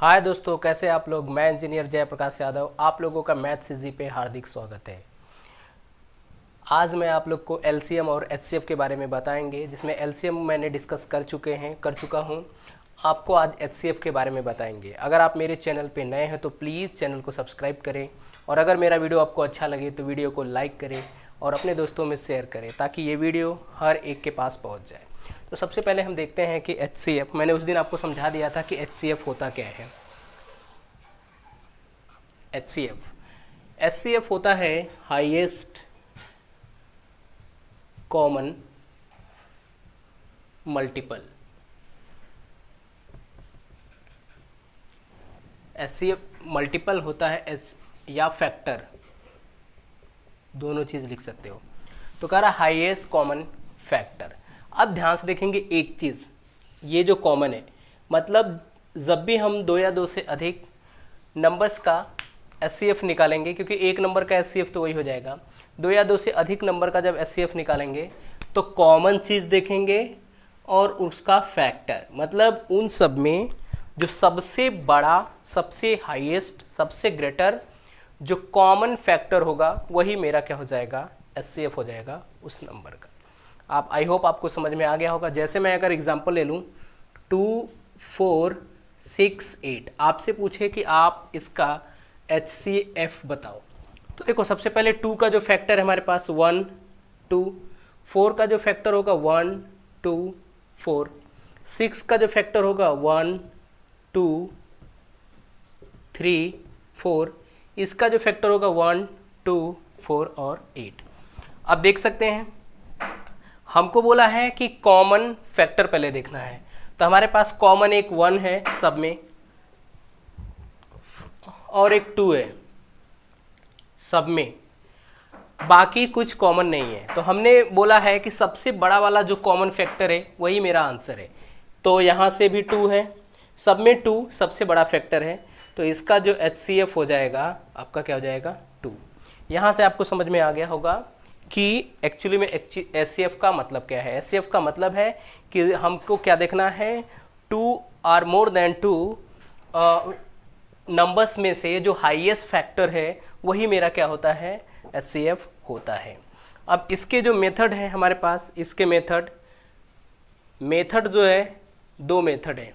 हाय दोस्तों, कैसे आप लोग। मैं इंजीनियर जयप्रकाश यादव, आप लोगों का मैथ्स इजी पे हार्दिक स्वागत है। आज मैं आप लोग को एलसीएम और एचसीएफ के बारे में बताएंगे, जिसमें एलसीएम मैंने डिस्कस कर चुका हूँ। आपको आज एचसीएफ के बारे में बताएंगे। अगर आप मेरे चैनल पे नए हैं तो प्लीज़ चैनल को सब्सक्राइब करें, और अगर मेरा वीडियो आपको अच्छा लगे तो वीडियो को लाइक करें और अपने दोस्तों में शेयर करें, ताकि ये वीडियो हर एक के पास पहुँच जाए। तो सबसे पहले हम देखते हैं कि एचसीएफ, मैंने उस दिन आपको समझा दिया था कि एचसीएफ होता क्या है। एचसीएफ होता है highest common multiple. HCF multiple होता है एच या फैक्टर, दोनों चीज़ लिख सकते हो। तो कह रहा हाईएस्ट कॉमन फैक्टर। अब ध्यान से देखेंगे एक चीज़, ये जो कॉमन है मतलब जब भी हम दो या दो से अधिक नंबर्स का एचसीएफ निकालेंगे, क्योंकि एक नंबर का एचसीएफ तो वही हो जाएगा, दो या दो से अधिक नंबर का जब एचसीएफ निकालेंगे तो कॉमन चीज़ देखेंगे और उसका फैक्टर, मतलब उन सब में जो सबसे बड़ा, सबसे हाईएस्ट, सबसे ग्रेटर जो कॉमन फैक्टर होगा वही मेरा क्या हो जाएगा, एचसीएफ हो जाएगा उस नंबर का। आप आई होप आपको समझ में आ गया होगा। जैसे मैं अगर एग्जांपल ले लूँ 2 4 6 8, आपसे पूछे कि आप इसका एचसीएफ बताओ, तो देखो सबसे पहले 2 का जो फैक्टर है हमारे पास 1 2, 4 का जो फैक्टर होगा 1 2 4, 6 का जो फैक्टर होगा 1 2 3 4, इसका जो फैक्टर होगा 1 2 4 और 8। अब देख सकते हैं हमको बोला है कि कॉमन फैक्टर पहले देखना है, तो हमारे पास कॉमन एक 1 है सब में और एक 2 है सब में, बाकी कुछ कॉमन नहीं है। तो हमने बोला है कि सबसे बड़ा वाला जो कॉमन फैक्टर है वही मेरा आंसर है। तो यहाँ से भी 2 है, सब में 2 सबसे बड़ा फैक्टर है, तो इसका जो एचसीएफ हो जाएगा आपका क्या हो जाएगा 2। यहाँ से आपको समझ में आ गया होगा कि एक्चुअली में एचसीएफ का मतलब क्या है। एचसीएफ का मतलब है कि हमको क्या देखना है, 2 और मोर देन 2 नंबर्स में से जो हाईएस्ट फैक्टर है वही मेरा क्या होता है, एचसीएफ होता है। अब इसके जो मेथड है हमारे पास, इसके मेथड जो है, दो मेथड है।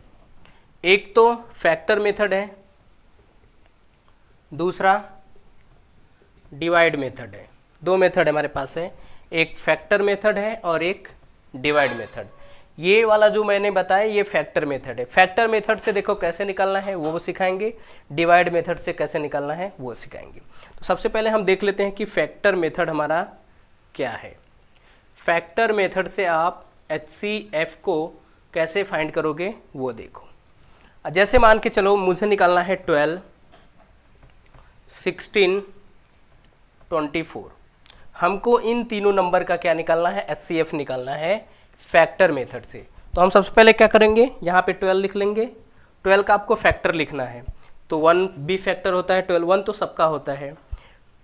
एक तो फैक्टर मेथड है, दूसरा डिवाइड मेथड है। दो मेथड हमारे पास है, एक फैक्टर मेथड है और एक डिवाइड मेथड। ये वाला जो मैंने बताया ये फैक्टर मेथड है। फैक्टर मेथड से देखो कैसे निकालना है वो सिखाएंगे, डिवाइड मेथड से कैसे निकालना है वो सिखाएंगे। तो सबसे पहले हम देख लेते हैं कि फैक्टर मेथड हमारा क्या है। फैक्टर मेथड से आप एचसीएफ को कैसे फाइंड करोगे वो देखो। जैसे मान के चलो मुझे निकालना है 12 16 24, हमको इन तीनों नंबर का क्या निकालना है, एचसीएफ निकालना है फैक्टर मेथड से। तो हम सबसे पहले क्या करेंगे, यहाँ पे 12 लिख लेंगे। 12 का आपको फैक्टर लिखना है, तो 1 भी फैक्टर होता है, 12 1 तो सबका होता है,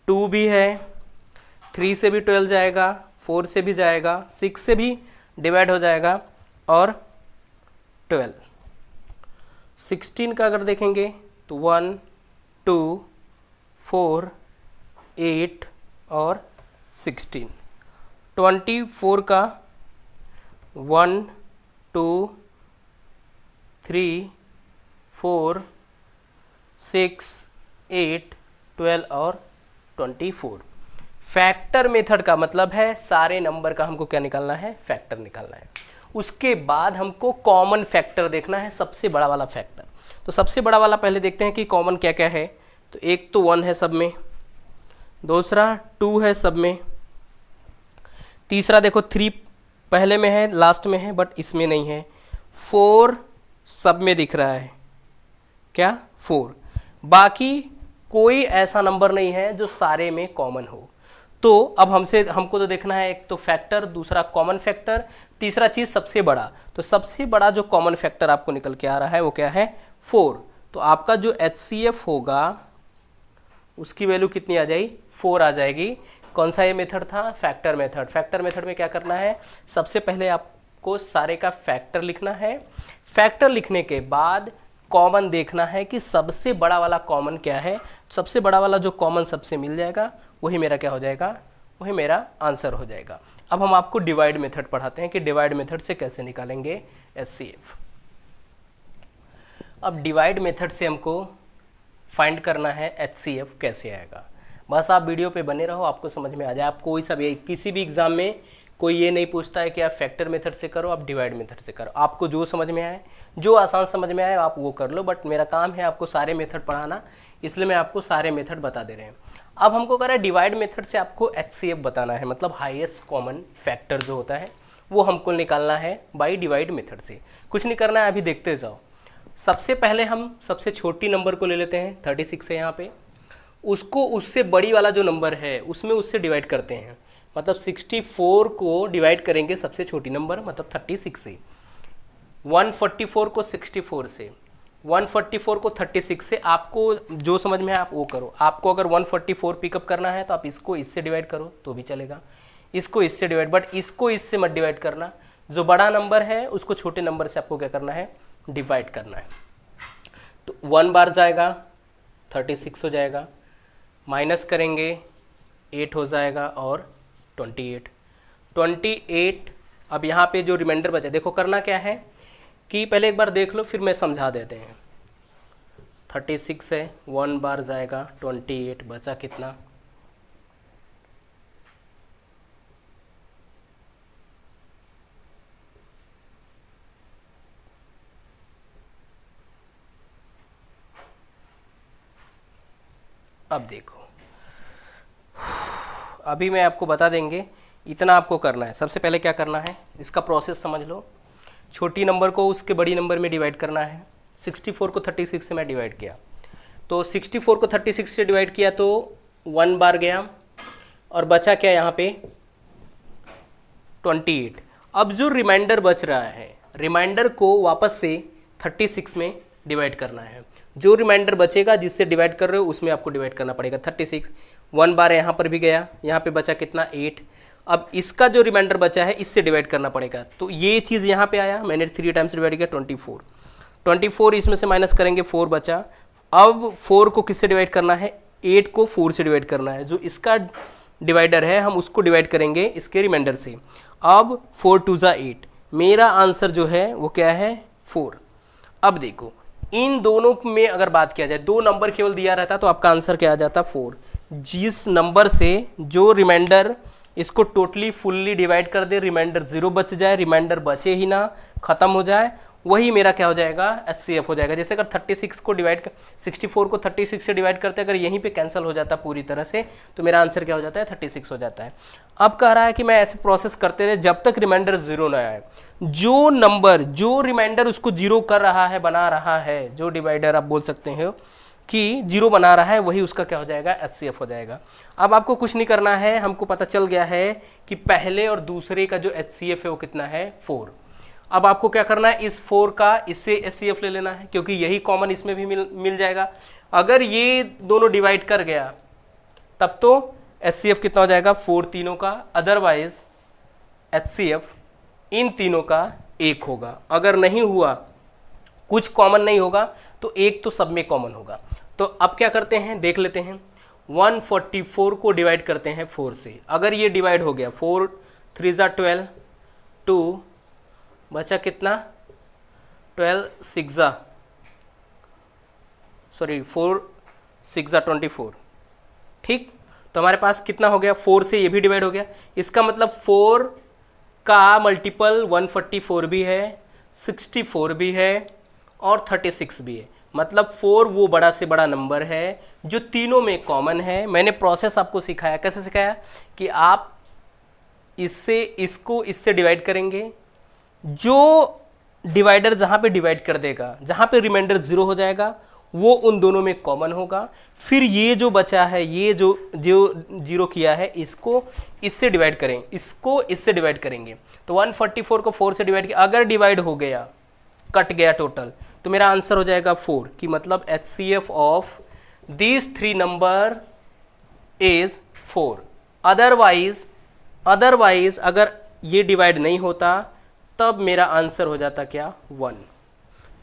2 भी है, 3 से भी 12 जाएगा, 4 से भी जाएगा, 6 से भी डिवाइड हो जाएगा, और 12 16 का अगर देखेंगे तो 1 2 4 8 और 16। 24 का 1 2 3 4 6 8 12 और 24। फैक्टर मेथड का मतलब है सारे नंबर का हमको क्या निकालना है, फैक्टर निकालना है। उसके बाद हमको कॉमन फैक्टर देखना है, सबसे बड़ा वाला फैक्टर। तो सबसे बड़ा वाला पहले देखते हैं कि कॉमन क्या क्या है। तो एक तो 1 है सब में, दूसरा 2 है सब में, तीसरा देखो 3 पहले में है, लास्ट में है बट इसमें नहीं है, 4 सब में दिख रहा है, क्या 4, बाकी कोई ऐसा नंबर नहीं है जो सारे में कॉमन हो। तो अब हमको तो देखना है एक तो फैक्टर, दूसरा कॉमन फैक्टर, तीसरा चीज़ सबसे बड़ा। तो सबसे बड़ा जो कॉमन फैक्टर आपको निकल के आ रहा है वो क्या है, 4। तो आपका जो एचसीएफ होगा उसकी वैल्यू कितनी आ जाएगी, 4 आ जाएगी। कौन सा ये मेथड था, फैक्टर मेथड। फैक्टर मेथड में क्या करना है, सबसे पहले आपको सारे का फैक्टर लिखना है। फैक्टर लिखने के बाद कॉमन देखना है कि सबसे बड़ा वाला कॉमन क्या है। सबसे बड़ा वाला जो कॉमन सबसे मिल जाएगा वही मेरा क्या हो जाएगा, वही मेरा आंसर हो जाएगा। अब हम आपको डिवाइड मेथड पढ़ाते हैं कि डिवाइड मेथड से कैसे निकालेंगे HCF। अब डिवाइड मेथड से हमको फाइंड करना है HCF कैसे आएगा। बस आप वीडियो पे बने रहो, आपको समझ में आ जाए। आप कोई सा भी किसी भी एग्जाम में कोई ये नहीं पूछता है कि आप फैक्टर मेथड से करो, आप डिवाइड मेथड से करो। आपको जो समझ में आए, जो आसान समझ में आए आप वो कर लो, बट मेरा काम है आपको सारे मेथड पढ़ाना, इसलिए मैं आपको सारे मेथड बता दे रहे हैं। अब हमको कह रहा है डिवाइड मेथड से आपको HCF बताना है, मतलब हाईएस्ट कॉमन फैक्टर जो होता है वो हमको निकालना है बाई डिवाइड मेथड से। कुछ नहीं करना है, अभी देखते जाओ। सबसे पहले हम सबसे छोटी नंबर को ले लेते हैं, 36 है यहाँ पे, उसको उससे बड़ी वाला जो नंबर है उसमें उससे डिवाइड करते हैं। मतलब 64 को डिवाइड करेंगे सबसे छोटी नंबर मतलब 36 से, 144 को 64 से, 144 को 36 से। आपको जो समझ में है आप वो करो। आपको अगर 144 पिकअप करना है तो आप इसको इससे डिवाइड करो तो भी चलेगा, इसको इससे डिवाइड, बट इसको इससे मत डिवाइड करना। जो बड़ा नंबर है उसको छोटे नंबर से आपको क्या करना है, डिवाइड करना है। तो 1 बार जाएगा 36 हो जाएगा, माइनस करेंगे 8 हो जाएगा और 28। अब यहाँ पे जो रिमाइंडर बचा, देखो करना क्या है कि पहले एक बार देख लो फिर मैं समझा देते हैं। 36 है, 1 बार जाएगा 28, बचा कितना, अब देखो अभी मैं आपको बता देंगे, इतना आपको करना है। सबसे पहले क्या करना है, इसका प्रोसेस समझ लो। छोटी नंबर को उसके बड़ी नंबर में डिवाइड करना है। 64 को 36 से मैं डिवाइड किया, तो 64 को 36 से डिवाइड किया तो 1 बार गया और बचा क्या यहाँ पे 28। अब जो रिमाइंडर बच रहा है, रिमाइंडर को वापस से 36 में डिवाइड करना है। जो रिमाइंडर बचेगा जिससे डिवाइड कर रहे हो उसमें आपको डिवाइड करना पड़ेगा 36। 1 बार यहाँ पर भी गया, यहाँ पे बचा कितना 8। अब इसका जो रिमाइंडर बचा है इससे डिवाइड करना पड़ेगा, तो ये चीज़ यहाँ पे आया, मैंने 3 टाइम्स डिवाइड किया 24 इसमें से माइनस करेंगे 4 बचा। अब 4 को किससे डिवाइड करना है, 8 को 4 से डिवाइड करना है। जो इसका डिवाइडर है हम उसको डिवाइड करेंगे इसके रिमाइंडर से। अब 4 2 जा 8, मेरा आंसर जो है वो क्या है 4। अब देखो इन दोनों में अगर बात किया जाए, दो नंबर केवल दिया रहता तो आपका आंसर क्या आ जाता 4। जिस नंबर से जो रिमाइंडर इसको टोटली फुल्ली डिवाइड कर दे, रिमाइंडर 0 बच जाए, रिमाइंडर बचे ही ना, खत्म हो जाए, वही मेरा क्या हो जाएगा HCF हो जाएगा। जैसे अगर 36 को डिवाइड 64 को 36 से डिवाइड करते अगर यहीं पे कैंसिल हो जाता पूरी तरह से तो मेरा आंसर क्या हो जाता है 36 हो जाता है। अब कह रहा है कि मैं ऐसे प्रोसेस करते रहे जब तक रिमाइंडर 0 ना आए। जो नंबर जो रिमाइंडर उसको 0 कर रहा है, बना रहा है, जो डिवाइडर आप बोल सकते हो कि 0 बना रहा है वही उसका क्या हो जाएगा HCF हो जाएगा। अब आपको कुछ नहीं करना है, हमको पता चल गया है कि पहले और दूसरे का जो HCF है वो कितना है 4। अब आपको क्या करना है, इस 4 का इससे HCF ले लेना है क्योंकि यही कॉमन इसमें भी मिल जाएगा। अगर ये दोनों डिवाइड कर गया तब तो HCF कितना हो जाएगा 4 तीनों का, अदरवाइज HCF इन तीनों का 1 होगा। अगर नहीं हुआ, कुछ कॉमन नहीं होगा तो 1 तो सब में कॉमन होगा। तो अब क्या करते हैं देख लेते हैं, 144 को डिवाइड करते हैं 4 से। अगर ये डिवाइड हो गया 4 3 जा 12, 2 बचा कितना 12 6 जा 4 6 जा 24, ठीक। तो हमारे पास कितना हो गया, 4 से ये भी डिवाइड हो गया। इसका मतलब 4 का मल्टीपल 144 भी है, 64 भी है और 36 भी है। मतलब 4 वो बड़ा से बड़ा नंबर है जो तीनों में कॉमन है। मैंने प्रोसेस आपको सिखाया, कैसे सिखाया कि आप इससे इसको इससे डिवाइड करेंगे, जो डिवाइडर जहाँ पे डिवाइड कर देगा, जहाँ पे रिमाइंडर 0 हो जाएगा वो उन दोनों में कॉमन होगा। फिर ये जो बचा है, ये जो 0 किया है, इसको इससे डिवाइड करेंगे, इसको इससे डिवाइड करेंगे। तो 144 को 4 से डिवाइड किया, अगर डिवाइड हो गया, कट गया टोटल, तो मेरा आंसर हो जाएगा 4 कि मतलब HCF of these 3 number is 4। Otherwise अगर ये डिवाइड नहीं होता तब मेरा आंसर हो जाता क्या 1।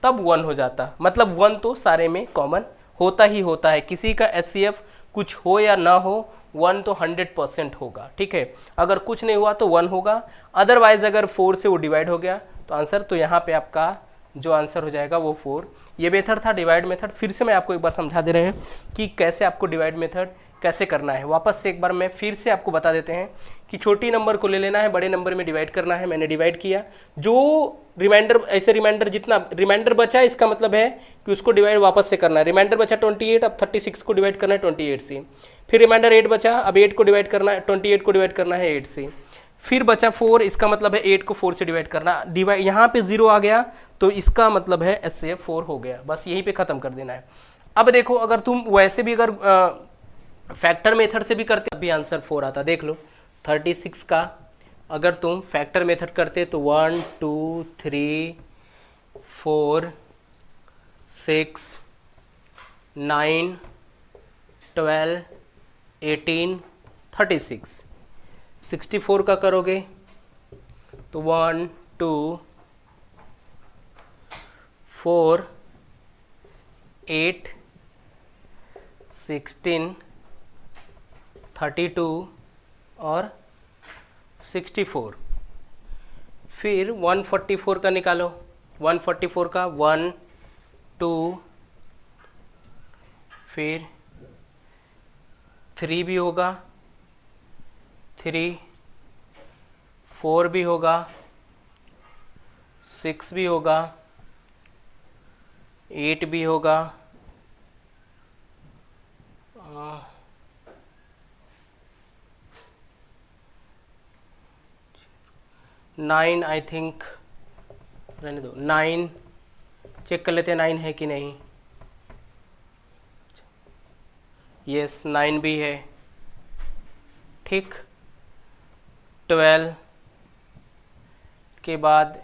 तब 1 हो जाता, मतलब 1 तो सारे में कॉमन होता ही होता है, किसी का HCF कुछ हो या ना हो 1 तो 100% होगा, ठीक है। अगर कुछ नहीं हुआ तो 1 होगा, अदरवाइज अगर 4 से वो डिवाइड हो गया तो आंसर, तो यहाँ पे आपका जो आंसर हो जाएगा वो 4। ये मेथड था डिवाइड मेथड। फिर से मैं आपको एक बार समझा दे रहे हैं कि कैसे आपको डिवाइड मेथड कैसे करना है। वापस से एक बार मैं फिर से आपको बता देते हैं कि छोटी नंबर को ले लेना है, बड़े नंबर में डिवाइड करना है। मैंने डिवाइड किया, जो रिमाइंडर, ऐसे रिमाइंडर जितना रिमाइंडर बचा इसका मतलब है कि उसको डिवाइड वापस से करना है। रिमाइंडर बचा 28, अब 36 को डिवाइड करना है 28 से। फिर रिमाइंडर 8 बचा, अब 8 को डिवाइड करना है, 28 को डिवाइड करना है 8 से। फिर बचा 4, इसका मतलब है 8 को 4 से डिवाइड करना। डिवाइड यहाँ पे 0 आ गया तो इसका मतलब है HCF 4 हो गया। बस यहीं पे खत्म कर देना है। अब देखो, अगर तुम वैसे भी अगर फैक्टर मेथड से भी करते अभी आंसर 4 आता। देख लो 36 का अगर तुम फैक्टर मेथड करते तो 1 2 3 4 6 9 12 18 36, 64 का करोगे तो 1 2 4 8 16 32 और 64। फिर 144 का निकालो, 144 का 1 2, फिर 3 भी होगा, 3 4 भी होगा, 6 भी होगा, 8 भी होगा, 9 आई थिंक, रहने दो, 9 चेक कर लेते हैं 9 है कि नहीं। यस 9 भी है, ठीक। 12 के बाद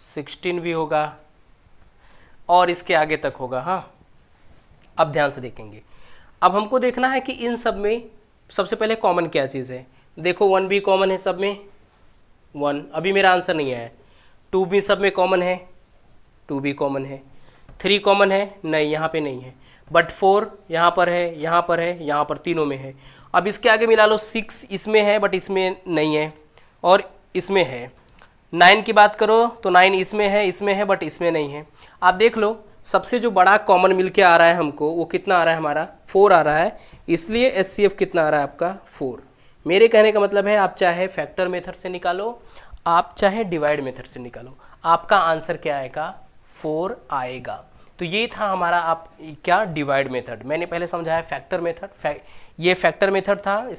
16 भी होगा और इसके आगे तक होगा। हाँ, अब ध्यान से देखेंगे। अब हमको देखना है कि इन सब में सबसे पहले कॉमन क्या चीज़ है। देखो 1 भी कॉमन है सब में, 1 अभी मेरा आंसर नहीं आया है। 2 भी सब में कॉमन है, 2 भी कॉमन है। 3 कॉमन है, नहीं यहाँ पे नहीं है, बट 4 यहाँ पर है, यहाँ पर है, यहाँ पर, तीनों में है। अब इसके आगे मिला लो, 6 इसमें है बट इसमें नहीं है और इसमें है। 9 की बात करो तो 9 इसमें है बट इसमें नहीं है। आप देख लो सबसे जो बड़ा कॉमन मिल के आ रहा है हमको वो कितना आ रहा है, हमारा 4 आ रहा है, इसलिए HCF कितना आ रहा है आपका 4। मेरे कहने का मतलब है आप चाहे फैक्टर मेथड से निकालो, आप चाहे डिवाइड मेथड से निकालो, आपका आंसर क्या आएगा, 4 आएगा। तो ये था हमारा आप क्या डिवाइड मेथड। मैंने पहले समझाया फैक्टर मेथड, ये फैक्टर मेथड था,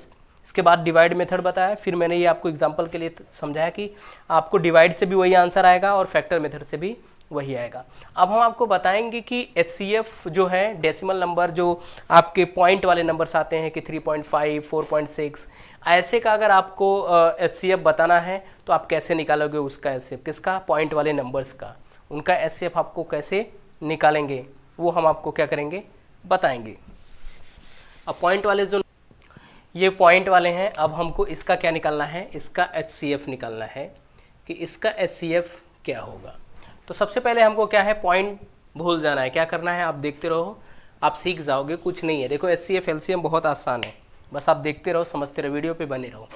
इसके बाद डिवाइड मेथड बताया, फिर मैंने ये आपको एग्जांपल के लिए समझाया कि आपको डिवाइड से भी वही आंसर आएगा और फैक्टर मेथड से भी वही आएगा। अब हम आपको बताएंगे कि HCF जो है डेसिमल नंबर, जो आपके पॉइंट वाले नंबर्स आते हैं कि 3.5 4.6, ऐसे का अगर आपको HCF बताना है तो आप कैसे निकालोगे उसका HCF, किसका, पॉइंट वाले नंबर्स का, उनका HCF आपको कैसे निकालेंगे वो हम आपको क्या करेंगे, बताएंगे। अब पॉइंट वाले जो ये पॉइंट वाले हैं, अब हमको इसका क्या निकालना है, इसका HCF निकालना है कि इसका HCF क्या होगा। तो सबसे पहले हमको क्या है, पॉइंट भूल जाना है। क्या करना है, आप देखते रहो, आप सीख जाओगे, कुछ नहीं है। देखो HCF LCM बहुत आसान है, बस आप देखते रहो, समझते रहो, वीडियो पे बने रहो।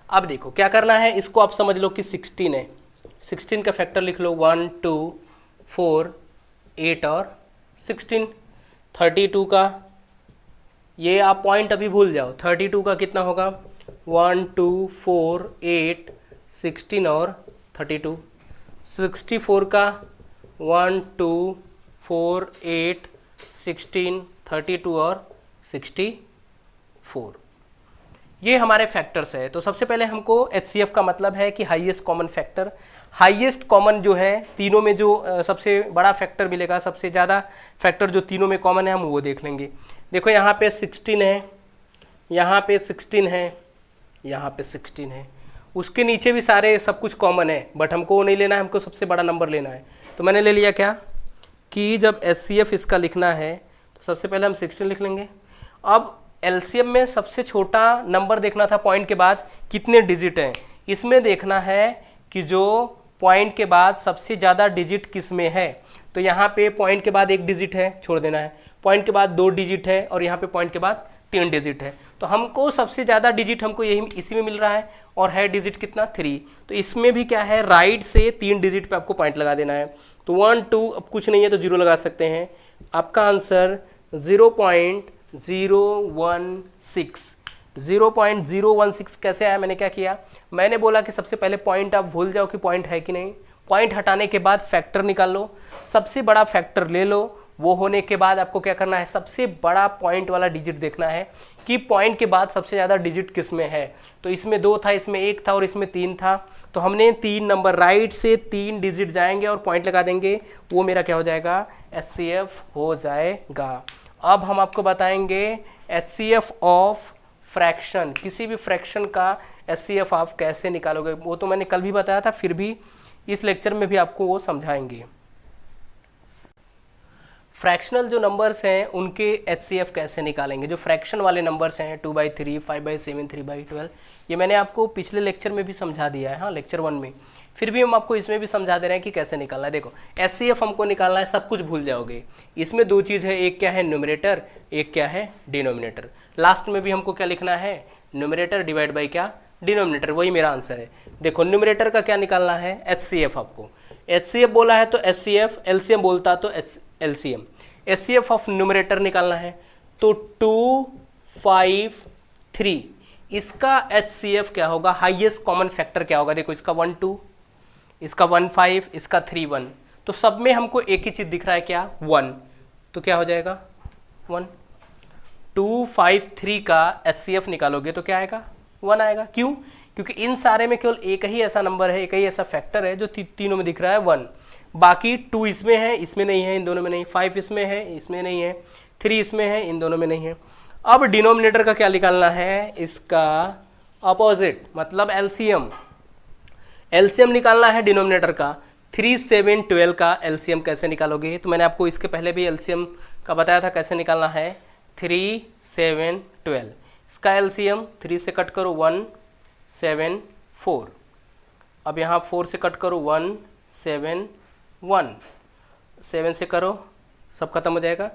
अब देखो क्या करना है, इसको आप समझ लो कि 16 है, 16 का फैक्टर लिख लो, 1 2 4 8 और 16। 32 का, ये आप पॉइंट अभी भूल जाओ, 32 का कितना होगा, 1 2 4 8 16 और 32। 64 का 1 2 4 8 16 32 और 64, ये हमारे फैक्टर्स है। तो सबसे पहले हमको HCF का मतलब है कि highest common factor, highest common जो है तीनों में जो सबसे बड़ा फैक्टर मिलेगा, सबसे ज़्यादा फैक्टर जो तीनों में कॉमन है हम वो देख लेंगे। देखो यहाँ पे 16 है, यहाँ पे 16 है, यहाँ पे 16 है, उसके नीचे भी सारे सब कुछ कॉमन है, बट हमको वो नहीं लेना है, हमको सबसे बड़ा नंबर लेना है। तो मैंने ले लिया क्या कि जब HCF इसका लिखना है तो सबसे पहले हम 16 लिख लेंगे। अब LCM में सबसे छोटा नंबर देखना था पॉइंट के बाद कितने डिजिट हैं, इसमें देखना है कि जो पॉइंट के बाद सबसे ज़्यादा डिजिट किस में है, तो यहाँ पे पॉइंट के बाद एक डिजिट है, छोड़ देना है, पॉइंट के बाद 2 डिजिट है और यहाँ पे पॉइंट के बाद 3 डिजिट है। तो हमको सबसे ज़्यादा डिजिट हमको यही इसी में मिल रहा है और है डिजिट कितना 3। तो इसमें भी क्या है, राइट से 3 डिजिट पे आपको पॉइंट लगा देना है। तो 1 2 अब कुछ नहीं है तो 0 लगा सकते हैं। आपका आंसर 0.016। 0.016 कैसे आया, मैंने क्या किया, मैंने बोला कि सबसे पहले पॉइंट आप भूल जाओ कि पॉइंट है कि नहीं, पॉइंट हटाने के बाद फैक्टर निकाल लो, सबसे बड़ा फैक्टर ले लो, वो होने के बाद आपको क्या करना है, सबसे बड़ा पॉइंट वाला डिजिट देखना है कि पॉइंट के बाद सबसे ज़्यादा डिजिट किस में है। तो इसमें 2 था, इसमें 1 था और इसमें 3 था। तो हमने 3 नंबर राइट से 3 डिजिट जाएंगे और पॉइंट लगा देंगे, वो मेरा क्या हो जाएगा, HCF हो जाएगा। अब हम आपको बताएंगे HCF ऑफ फ्रैक्शन, किसी भी फ्रैक्शन का HCF आप कैसे निकालोगे, वो तो मैंने कल भी बताया था, फिर भी इस लेक्चर में भी आपको वो समझाएंगे। फ्रैक्शनल जो नंबर्स हैं उनके HCF कैसे निकालेंगे, जो फ्रैक्शन वाले नंबर्स हैं 2/3, 5/7, 3/12, ये मैंने आपको पिछले लेक्चर में भी समझा दिया है, हाँ लेक्चर 1 में, फिर भी हम आपको इसमें भी समझा दे रहे हैं कि कैसे निकालना है। देखो HCF हमको निकालना है, सब कुछ भूल जाओगे, इसमें 2 चीज़ है, एक क्या है न्यूमरेटर, एक क्या है डिनोमिनेटर। लास्ट में भी हमको क्या लिखना है, न्यूमरेटर डिवाइड बाई क्या, डिनोमिनेटर, वही मेरा आंसर है। देखो न्यूमरेटर का क्या निकालना है, HCF, आपको HCF बोला है तो HCF, LCM बोलता तो LCM, HCF ऑफ न्यूमरेटर निकालना है तो 2 5 3, इसका HCF क्या होगा, हाईएस्ट कॉमन फैक्टर क्या होगा, देखो इसका 1 2, इसका 1 5, इसका 3 1, तो सब में हमको एक ही चीज दिख रहा है क्या, 1, तो क्या हो जाएगा 1। 2 5 3 का HCF निकालोगे तो क्या आएगा, 1 आएगा। क्यों, क्योंकि इन सारे में केवल एक ही ऐसा नंबर है, एक ही ऐसा फैक्टर है जो तीनों में दिख रहा है 1, बाकी 2 इसमें है, इसमें नहीं है, इन दोनों में नहीं, 5 इसमें है, इसमें नहीं है, 3 इसमें है, इन दोनों में नहीं है। अब डिनोमिनेटर का क्या निकालना है, इसका अपोजिट, मतलब LCM, LCM निकालना है डिनोमिनेटर का। 3 7 12 का LCM कैसे निकालोगे, तो मैंने आपको इसके पहले भी LCM का बताया था कैसे निकालना है। 3 7 12, इसका LCM 3 से कट करो 1 7 4, अब यहाँ 4 से कट करो 1 7 1, 7 से करो, सब खत्म हो जाएगा।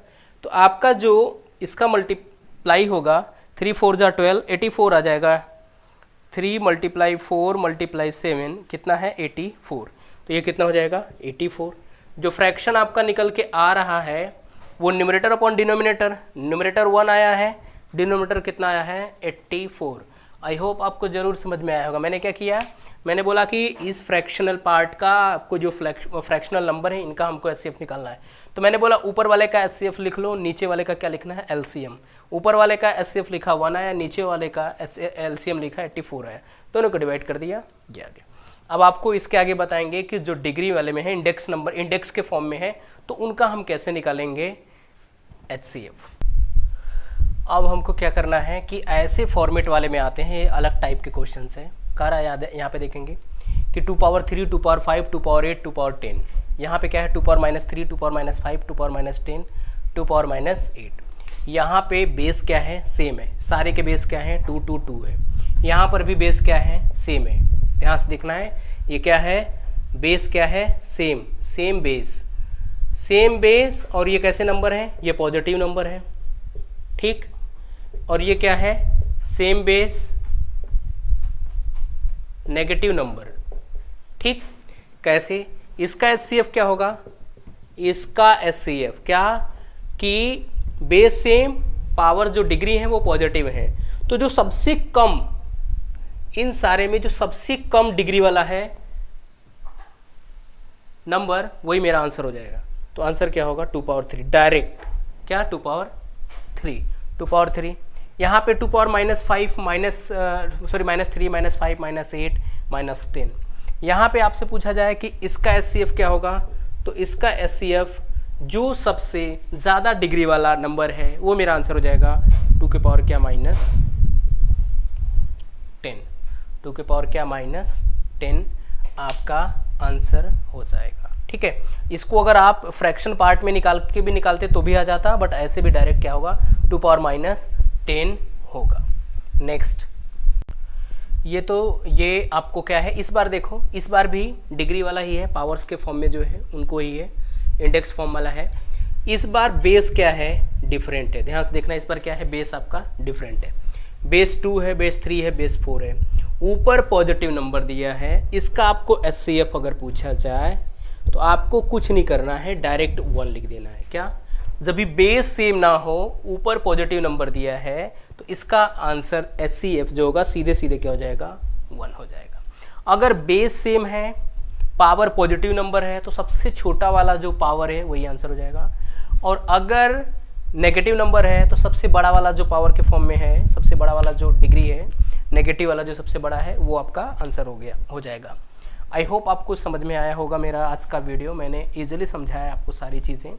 तो आपका जो इसका मल्टीप्लाई होगा 3 4 जा 12, 84 आ जाएगा। 3 × 4 × 7 कितना है, 84, तो ये कितना हो जाएगा 84। जो फ्रैक्शन आपका निकल के आ रहा है वो न्यूमरेटर अपॉन डिनोमिनेटर, न्यूमरेटर 1 आया है, डिनोमिनेटर कितना आया है 84। आई होप आपको जरूर समझ में आया होगा। मैंने क्या किया, मैंने बोला कि इस फ्रैक्शनल पार्ट का आपको जो फ्रैक्शनल नंबर है इनका हमको HCF निकालना है, तो मैंने बोला ऊपर वाले का HCF लिख लो, नीचे वाले का क्या लिखना है, LCM। ऊपर वाले का HCF लिखा 1 आया, नीचे वाले का LCM लिखा 84 आया, दोनों को डिवाइड कर दिया, ये आ गया। अब आपको इसके आगे बताएंगे कि जो डिग्री वाले में है, इंडेक्स नंबर इंडेक्स के फॉर्म में है, तो उनका हम कैसे निकालेंगे HCF। अब हमको क्या करना है कि ऐसे फॉर्मेट वाले में आते हैं, अलग टाइप के क्वेश्चन है। कह रहा याद है, यहाँ पे देखेंगे कि 2 power 3, 2 power 5, 2 power 8, 2 power 10, यहाँ पे क्या है 2 power -3, 2 power -5, 2 power -10, 2 power -8। यहाँ पे बेस क्या है, सेम है, सारे के बेस क्या है 2 2 2 है। यहाँ पर भी बेस क्या है, सेम है, ध्यान से देखना है, ये क्या है, बेस क्या है, same, same base, same base, और ये कैसे नंबर है, ये पॉजिटिव नंबर है, ठीक। और ये क्या है, सेम बेस, नेगेटिव नंबर, ठीक। कैसे, इसका HCF क्या होगा, इसका HCF क्या, कि बेस सेम, पावर जो डिग्री है वो पॉजिटिव है, तो जो सबसे कम, इन सारे में जो सबसे कम डिग्री वाला है नंबर, वही मेरा आंसर हो जाएगा। तो आंसर क्या होगा 2 power 3, डायरेक्ट क्या 2 power 3, 2 power 3। यहाँ पे 2 power -5 -3 -5 -8 -10। यहाँ पे आपसे पूछा जाए कि इसका HCF क्या होगा, तो इसका HCF जो सबसे ज़्यादा डिग्री वाला नंबर है वो मेरा आंसर हो जाएगा 2 के पावर क्या -10, 2 के पावर क्या -10 आपका आंसर हो जाएगा, ठीक है। इसको अगर आप फ्रैक्शन पार्ट में निकाल के भी निकालते तो भी आ जाता, बट ऐसे भी डायरेक्ट क्या होगा 2 power -10 होगा। नेक्स्ट, ये तो ये आपको क्या है, इस बार देखो, इस बार भी डिग्री वाला ही है, पावर्स के फॉर्म में जो है उनको ही है, इंडेक्स फॉर्म वाला है। इस बार बेस क्या है, डिफरेंट है। ध्यान से देखना, इस बार क्या है, बेस आपका डिफरेंट है। बेस 2 है, बेस 3 है, बेस 4 है। ऊपर पॉजिटिव नंबर दिया है। इसका आपको एचसीएफ अगर पूछा जाए तो आपको कुछ नहीं करना है, डायरेक्ट 1 लिख देना है। क्या, जब भी बेस सेम ना हो, ऊपर पॉजिटिव नंबर दिया है, तो इसका आंसर एचसीएफ जो होगा सीधे सीधे क्या हो जाएगा, 1 हो जाएगा। अगर बेस सेम है, पावर पॉजिटिव नंबर है, तो सबसे छोटा वाला जो पावर है वही आंसर हो जाएगा। और अगर नेगेटिव नंबर है तो सबसे बड़ा वाला जो पावर के फॉर्म में है, सबसे बड़ा वाला जो डिग्री है, नेगेटिव वाला जो सबसे बड़ा है, वो आपका आंसर हो जाएगा। आई होप आपको समझ में आया होगा मेरा आज का वीडियो। मैंने इजीली समझाया आपको सारी चीज़ें।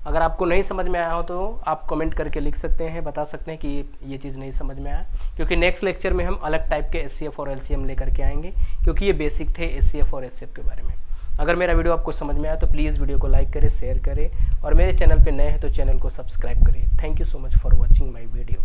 अगर आपको नहीं समझ में आया हो तो आप कमेंट करके लिख सकते हैं, बता सकते हैं कि ये चीज़ नहीं समझ में आया, क्योंकि नेक्स्ट लेक्चर में हम अलग टाइप के एचसीएफ और एलसीएम लेकर के आएंगे, क्योंकि ये बेसिक थे एचसीएफ और एचसीएफ के बारे में। अगर मेरा वीडियो आपको समझ में आया तो प्लीज़ वीडियो को लाइक करें, शेयर करें, और मेरे चैनल पे नए हैं तो चैनल को सब्सक्राइब करें। Thank you so much for watching my video.